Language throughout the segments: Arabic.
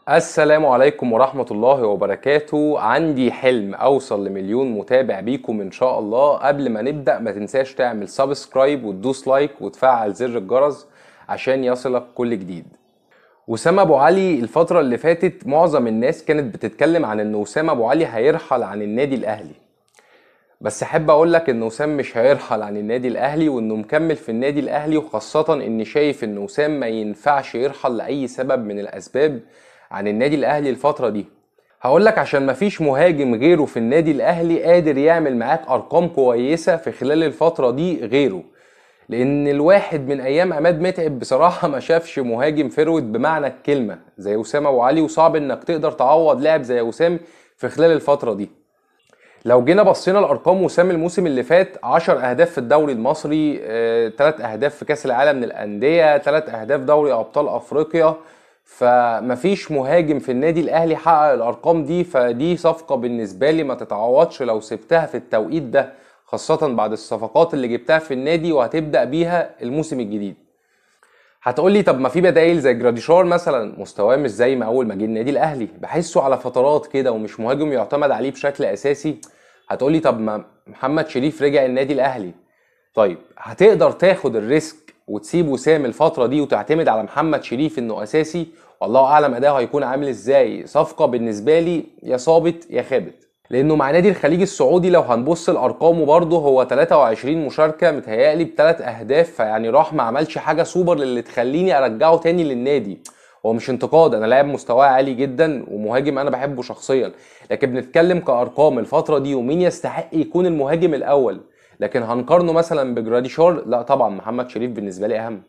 السلام عليكم ورحمة الله وبركاته. عندي حلم اوصل لمليون متابع بيكم ان شاء الله. قبل ما نبدأ ما تنساش تعمل سبسكرايب وتدوس لايك وتفعل زر الجرس عشان يصلك كل جديد. وسام ابو علي الفترة اللي فاتت معظم الناس كانت بتتكلم عن ان وسام ابو علي هيرحل عن النادي الاهلي، بس احب اقول لك ان وسام مش هيرحل عن النادي الاهلي وانه مكمل في النادي الاهلي، وخاصة اني شايف ان وسام ما ينفعش يرحل لاي سبب من الاسباب عن النادي الاهلي الفترة دي. هقول لك عشان مفيش مهاجم غيره في النادي الاهلي قادر يعمل معاك ارقام كويسة في خلال الفترة دي غيره، لان الواحد من ايام عماد متعب بصراحة ما شافش مهاجم فيرود بمعنى الكلمة زي وسام ابو علي، وصعب انك تقدر تعوض لاعب زي وسام في خلال الفترة دي. لو جينا بصينا لارقام وسام الموسم اللي فات: 10 اهداف في الدوري المصري، 3 اهداف في كاس العالم للانديه، 3 اهداف دوري ابطال افريقيا. فمفيش مهاجم في النادي الاهلي حقق الارقام دي، فدي صفقه بالنسبه لي ما تتعوضش لو سبتها في التوقيت ده، خاصه بعد الصفقات اللي جبتها في النادي وهتبدا بيها الموسم الجديد. هتقولي طب ما في بدايل زي جراديشار مثلا، مستواه مش زي ما اول ما جه النادي الاهلي، بحسه على فترات كده ومش مهاجم يعتمد عليه بشكل اساسي. هتقولي طب ما محمد شريف رجع النادي الاهلي. طيب هتقدر تاخد الريسك وتسيب وسام الفترة دي وتعتمد على محمد شريف انه اساسي؟ والله اعلم اداؤه هيكون عامل ازاي. صفقة بالنسبة لي يا صابت يا خابت، لانه مع نادي الخليج السعودي لو هنبص لارقامه برضه هو 23 مشاركة متهيألي ب3 اهداف، فيعني راح ما عملش حاجة سوبر اللي تخليني ارجعه تاني للنادي. هو مش انتقاد، انا لاعب مستواه عالي جدا ومهاجم انا بحبه شخصيا، لكن بنتكلم كارقام الفترة دي ومين يستحق يكون المهاجم الاول. لكن هنقارنه مثلا بجراديشار؟ لا طبعا محمد شريف بالنسبه لي اهم.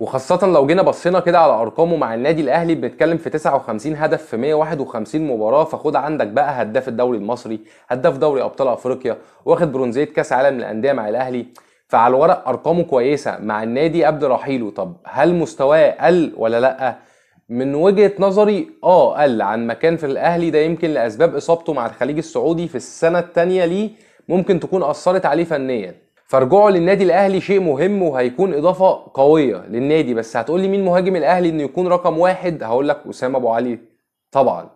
وخاصة لو جينا بصينا كده على ارقامه مع النادي الاهلي بنتكلم في 59 هدف في 151 مباراة، فخد عندك بقى هداف الدوري المصري، هداف دوري ابطال افريقيا، واخد برونزية كاس عالم للاندية مع الاهلي. فعلى الورق ارقامه كويسة مع النادي قبل رحيله. طب هل مستواه قل ولا لا؟ من وجهة نظري قل عن مكان في الاهلي، ده يمكن لاسباب اصابته مع الخليج السعودي في السنة التانية ليه ممكن تكون اثرت عليه فنيا. فرجوعه للنادي الاهلي شيء مهم وهيكون اضافه قويه للنادي. بس هتقولي مين مهاجم الاهلي انه يكون رقم واحد؟ هقول لك وسام ابو علي طبعا.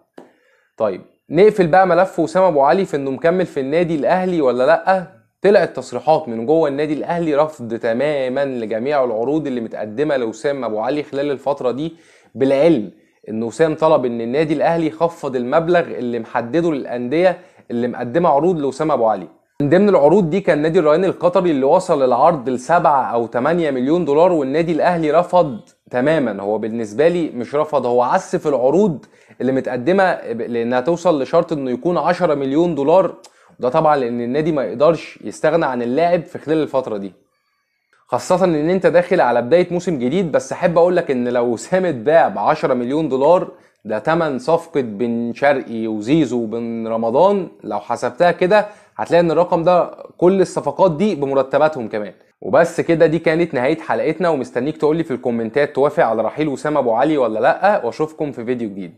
طيب نقفل بقى ملف وسام ابو علي في انه مكمل في النادي الاهلي ولا لا. طلعت تصريحات من جوه النادي الاهلي رفض تماما لجميع العروض اللي متقدمه لوسام ابو علي خلال الفتره دي، بالعلم ان وسام طلب ان النادي الاهلي يخفض المبلغ اللي محدده للانديه اللي مقدمه عروض لوسام ابو علي. من ضمن العروض دي كان نادي الريان القطري اللي وصل العرض ل7 أو 8 مليون دولار، والنادي الاهلي رفض تماما. هو بالنسبه لي مش رفض، هو عسف العروض اللي متقدمه لانها توصل لشرط انه يكون 10 مليون دولار. وده طبعا لان النادي ما يقدرش يستغنى عن اللاعب في خلال الفتره دي، خاصة ان انت داخل على بداية موسم جديد. بس احب اقولك ان لو وسام اتباع ب10 مليون دولار، ده تمن صفقة بن شرقي وزيزو وبن رمضان. لو حسبتها كده هتلاقي ان الرقم ده كل الصفقات دي بمرتباتهم كمان. وبس كده، دي كانت نهاية حلقتنا، ومستنيك تقولي في الكومنتات توافق على رحيل وسام ابو علي ولا لأ، واشوفكم في فيديو جديد.